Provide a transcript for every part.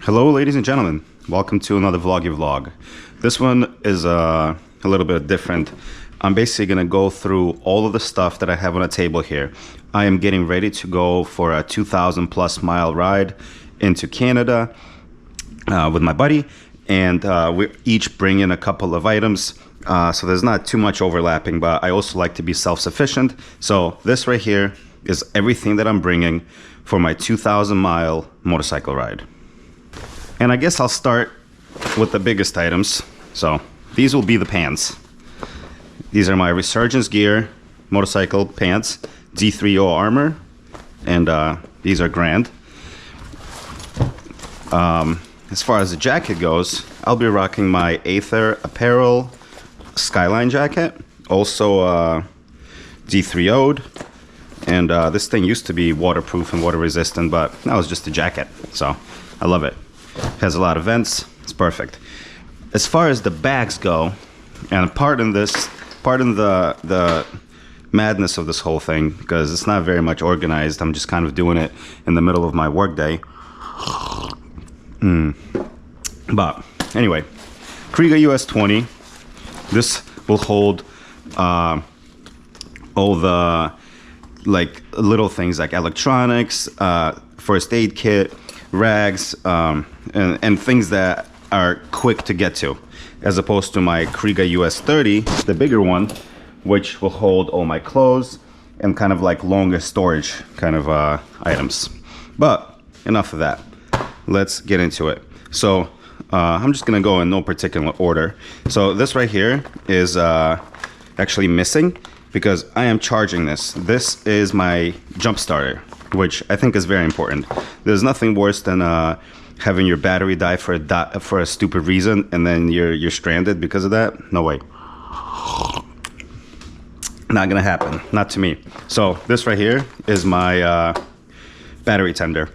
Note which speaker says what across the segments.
Speaker 1: Hello ladies and gentlemen, welcome to another vloggy vlog. This one is a little bit different. I'm basically gonna go through all of the stuff that I have on a table here. I am getting ready to go for a 2,000 plus mile ride into Canada with my buddy, and we're each bringing a couple of items. So there's not too much overlapping, but I also like to be self-sufficient. So this right here is everything that I'm bringing for my 2,000 mile motorcycle ride. And I guess I'll start with the biggest items. So these will be the pants. These are my Resurgence Gear motorcycle pants, D3O armor, and these are grand. As far as the jacket goes, I'll be rocking my Aether Apparel Skyline jacket, also D3O'd, and this thing used to be waterproof and water resistant, but now it's just a jacket, so I love it. Has a lot of vents, it's perfect. As far as the bags go, and pardon the madness of this whole thing, because it's not very much organized. I'm just kind of doing it in the middle of my workday. But anyway, Kriega US 20. This will hold all the little things like electronics, first aid kit, rags, and things that are quick to get to, as opposed to my Kriega US 30, the bigger one, which will hold all my clothes and kind of like longer storage kind of items. But enough of that. Let's get into it. So I'm just gonna go in no particular order. So this right here is actually missing because I am charging this. This is my jump starter, which I think is very important. There's nothing worse than having your battery die for a stupid reason, and then you're stranded because of that. No way. Not gonna happen. Not to me. So this right here is my battery tender.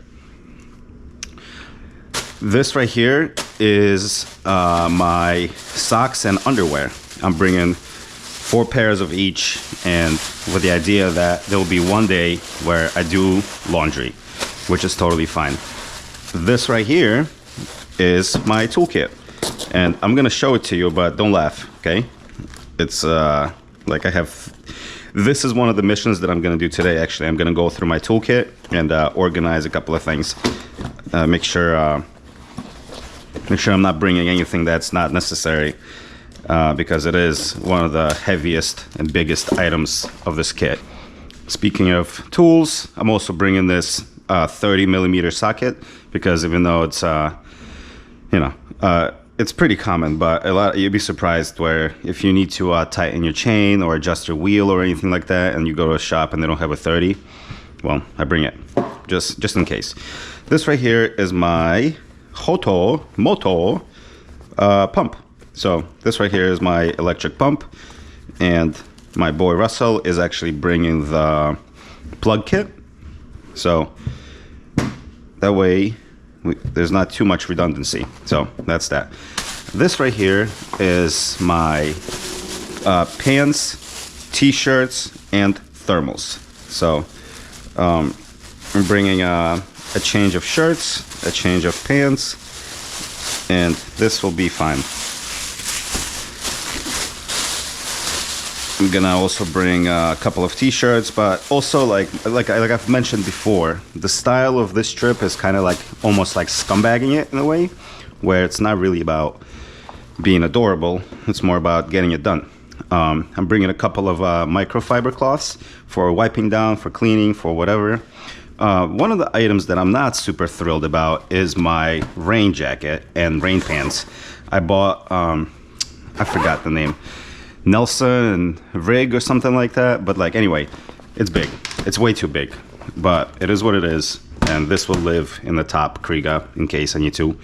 Speaker 1: This right here is my socks and underwear. I'm bringing 4 pairs of each, and with the idea that there will be one day where I do laundry, which is totally fine. This right here is my toolkit, and I'm gonna show it to you, but don't laugh, okay? It's like this is one of the missions that I'm gonna do today. Actually, I'm gonna go through my toolkit and organize a couple of things. Make sure I'm not bringing anything that's not necessary, because it is one of the heaviest and biggest items of this kit. Speaking of tools, I'm also bringing this 30mm socket, because even though it's it's pretty common, but you'd be surprised where if you need to tighten your chain or adjust your wheel or anything like that, and you go to a shop and they don't have a 30, well, I bring it just in case. This right here is my Miotto pump. So this right here is my electric pump, and my boy Russell is actually bringing the plug kit, so that way there's not too much redundancy. So that's that. This right here is my pants, t-shirts, and thermals. So I'm bringing a change of shirts, a change of pants, and this will be fine. I'm gonna also bring a couple of t-shirts, but also like I've mentioned before, the style of this trip is kind of like almost like scumbagging it in a way, where it's not really about being adorable, it's more about getting it done. I'm bringing a couple of microfiber cloths for wiping down, for cleaning, for whatever. One of the items that I'm not super thrilled about is my rain jacket and rain pants. I bought, I forgot the name, Nelson and Rig or something like that, but like anyway, it's big. It's way too big, but it is what it is, and this will live in the top Kriega in case I need to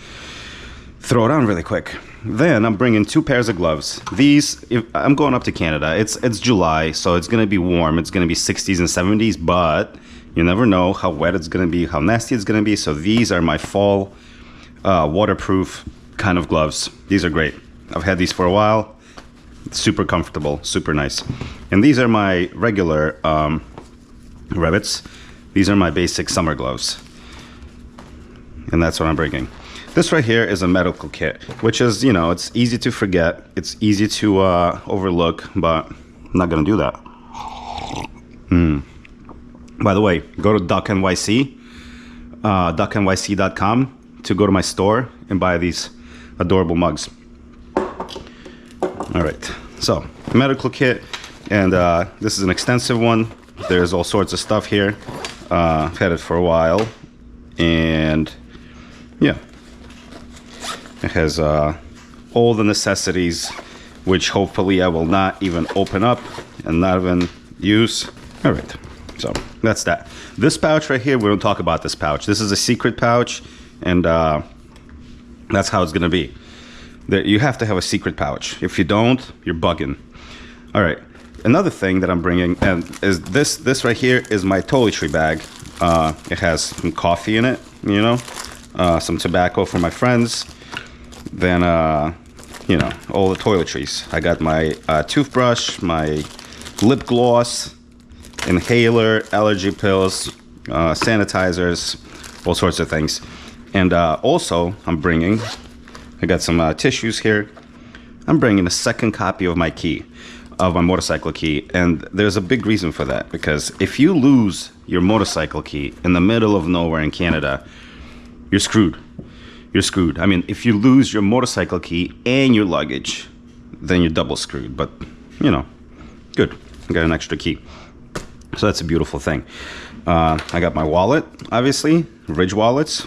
Speaker 1: throw it on really quick. Then I'm bringing 2 pairs of gloves. These, I'm going up to Canada. It's July, so it's gonna be warm. It's gonna be 60s and 70s, but you never know how wet it's gonna be, how nasty it's gonna be. So these are my fall waterproof kind of gloves. These are great. I've had these for a while. Super comfortable, super nice. And these are my regular rabbits. These are my basic summer gloves, and that's what I'm bringing. This right here is a medical kit, which is, you know, it's easy to forget. It's easy to overlook, but I'm not gonna do that. By the way, go to DuckNYC, ducknyc.com to go to my store and buy these adorable mugs. All right, so medical kit, and this is an extensive one. There's all sorts of stuff here. I've had it for a while, and yeah, it has all the necessities, which hopefully I will not even open up and not even use. All right, so that's that. This pouch right here, we don't talk about this pouch. This is a secret pouch, and that's how it's gonna be. You have to have a secret pouch. If you don't, you're bugging. All right, another thing that I'm bringing and is this right here is my toiletry bag. It has some coffee in it, you know, some tobacco for my friends. Then, you know, all the toiletries. I got my toothbrush, my lip gloss, inhaler, allergy pills, sanitizers, all sorts of things. And also, I got some tissues here. I'm bringing a second copy of my key, of my motorcycle key. And there's a big reason for that, because if you lose your motorcycle key in the middle of nowhere in Canada, you're screwed. You're screwed. I mean, if you lose your motorcycle key and your luggage, then you're double screwed. But, you know, good. I got an extra key. So that's a beautiful thing. I got my wallet, obviously. Ridge wallets.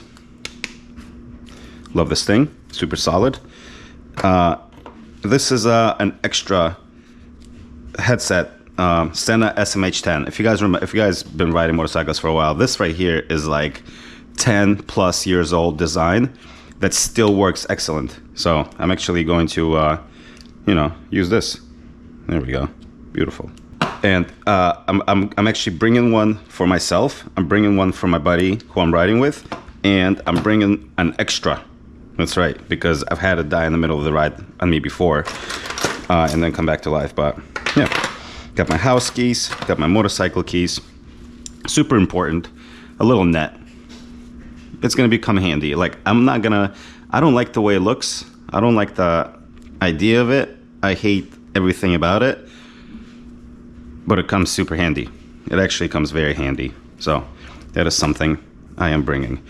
Speaker 1: Love this thing. Super solid. This is an extra headset, Stena SMH10. If you guys remember, if you guys been riding motorcycles for a while, this right here is like 10 plus years old design that still works excellent. So I'm actually going to, you know, use this. There we go. Beautiful. And I'm actually bringing one for myself. I'm bringing one for my buddy who I'm riding with, and I'm bringing an extra. That's right, because I've had it die in the middle of the ride on me before, and then come back to life. But yeah, got my house keys, got my motorcycle keys. Super important. A little net. It's gonna become handy. Like, I don't like the way it looks. I don't like the idea of it. I hate everything about it. But it comes super handy. It actually comes very handy. So that is something I am bringing.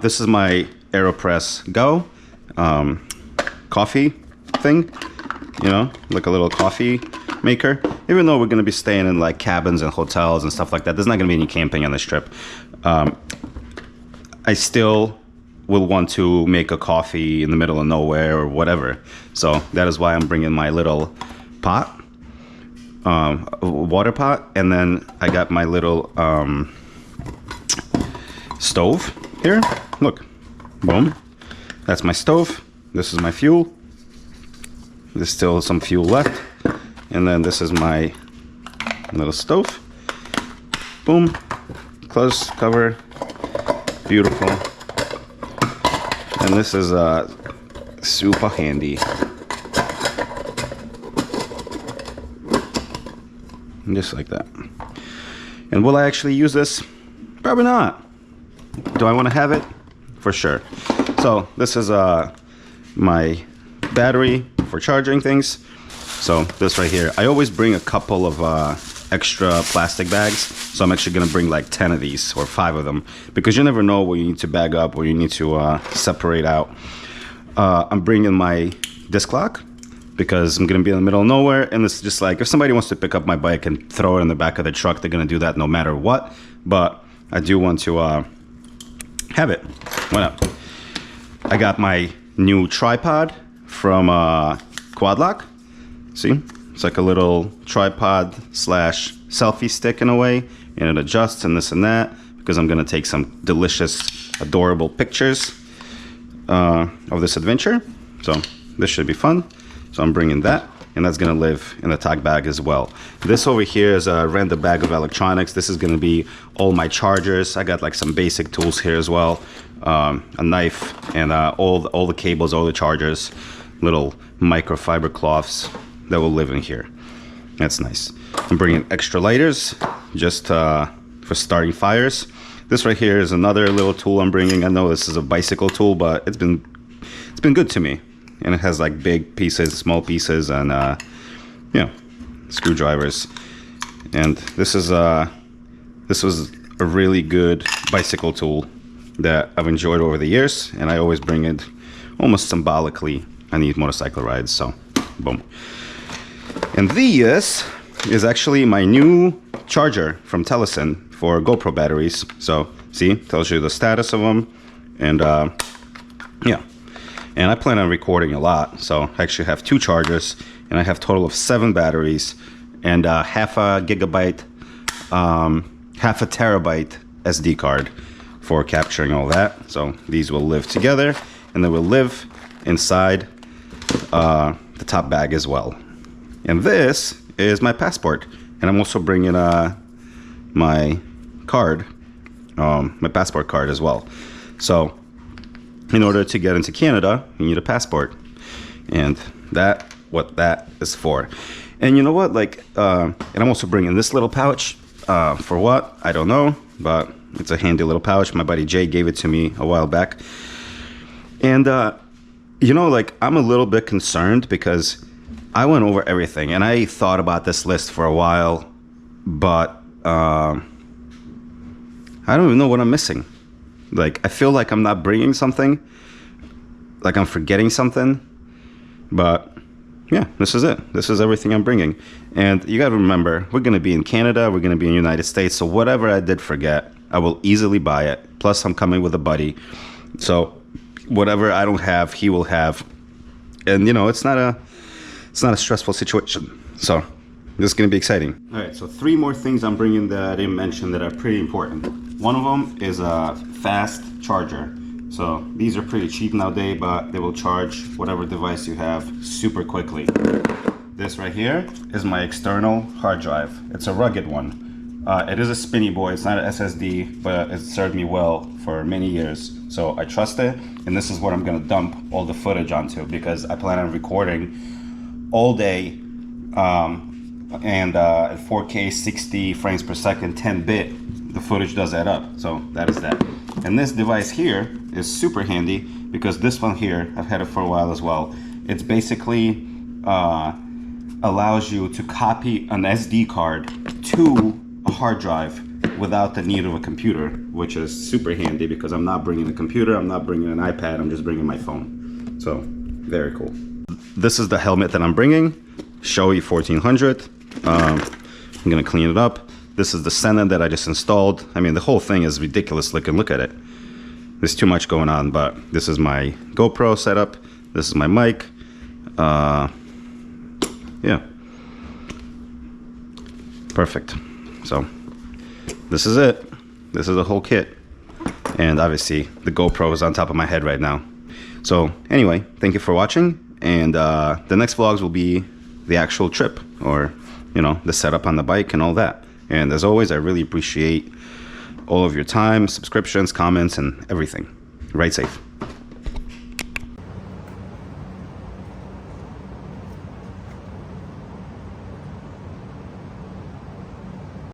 Speaker 1: This is my AeroPress Go coffee thing, you know, like a little coffee maker. Even though we're going to be staying in like cabins and hotels and stuff like that, there's not going to be any camping on this trip. I still will want to make a coffee in the middle of nowhere or whatever. So that is why I'm bringing my little pot, water pot, and then I got my little stove here. Look. Boom. That's my stove. This is my fuel. There's still some fuel left. And then this is my little stove. Boom. Close, cover. Beautiful. And this is super handy. Just like that. And will I actually use this? Probably not. Do I want to have it? For sure. So this is my battery for charging things. So this right here, I always bring a couple of extra plastic bags. So I'm actually gonna bring like 10 of these or 5 of them, because you never know where you need to bag up, where you need to separate out. I'm bringing my disc lock because I'm gonna be in the middle of nowhere, and it's just like, if somebody wants to pick up my bike and throw it in the back of the truck, they're gonna do that no matter what. But I do want to have it. Why not? I got my new tripod from Quad Lock. See, it's like a little tripod slash selfie stick in a way, and it adjusts and this and that, because I'm gonna take some delicious, adorable pictures of this adventure. So this should be fun. So I'm bringing that, and that's gonna live in the tag bag as well. This over here is a random bag of electronics. This is gonna be all my chargers. I got like some basic tools here as well. A knife, and all the cables, all the chargers, little microfiber cloths that will live in here. That's nice. I'm bringing extra lighters just for starting fires. This right here is another little tool I'm bringing. I know this is a bicycle tool, but it's been good to me. And it has like big pieces, small pieces, and you know, screwdrivers. And this was a really good bicycle tool that I've enjoyed over the years, and I always bring it almost symbolically on these motorcycle rides. So boom. And this is actually my new charger from Telesin for GoPro batteries. So see, tells you the status of them. And yeah, and I plan on recording a lot, so I actually have 2 chargers, and I have a total of 7 batteries and half a terabyte SD card for capturing all that. So these will live together, and they will live inside the top bag as well. And this is my passport, and I'm also bringing my card, my passport card as well. So in order to get into Canada, you need a passport, and what that is for. And you know what, like, and I'm also bringing this little pouch. For what? I don't know, but it's a handy little pouch. My buddy Jay gave it to me a while back. And, you know, like, I'm a little bit concerned because I went over everything, and I thought about this list for a while, but I don't even know what I'm missing. Like, I feel like I'm not bringing something, like I'm forgetting something, but yeah, this is it. This is everything I'm bringing. And you gotta remember, we're gonna be in Canada, we're gonna be in the United States, so whatever I did forget, I will easily buy it. Plus, I'm coming with a buddy, so whatever I don't have, he will have. And you know, it's not a stressful situation. So this is gonna be exciting. All right, so 3 more things I'm bringing that I didn't mention that are pretty important. One of them is a fast charger. So these are pretty cheap nowadays, but they will charge whatever device you have super quickly. This right here is my external hard drive. It's a rugged one. It is a spinny boy. It's not an SSD, but it served me well for many years. So I trust it, and this is what I'm gonna dump all the footage onto, because I plan on recording all day, and at 4K 60 frames per second, 10-bit, the footage does add up. So that is that. And this device here is super handy because this one here, I've had it for a while as well. It's basically allows you to copy an SD card to a hard drive without the need of a computer, which is super handy because I'm not bringing a computer, I'm not bringing an iPad, I'm just bringing my phone. So very cool. This is the helmet that I'm bringing, Shoei 1400. I'm gonna clean it up. This is the Sena that I just installed. I mean, the whole thing is ridiculous looking. Look at it. There's too much going on, but this is my GoPro setup. This is my mic. Yeah. Perfect. So this is it. This is the whole kit. And obviously the GoPro is on top of my head right now. So anyway, thank you for watching. And the next vlogs will be the actual trip, or, you know, the setup on the bike and all that. And as always, I really appreciate all of your time, subscriptions, comments, and everything. Ride safe.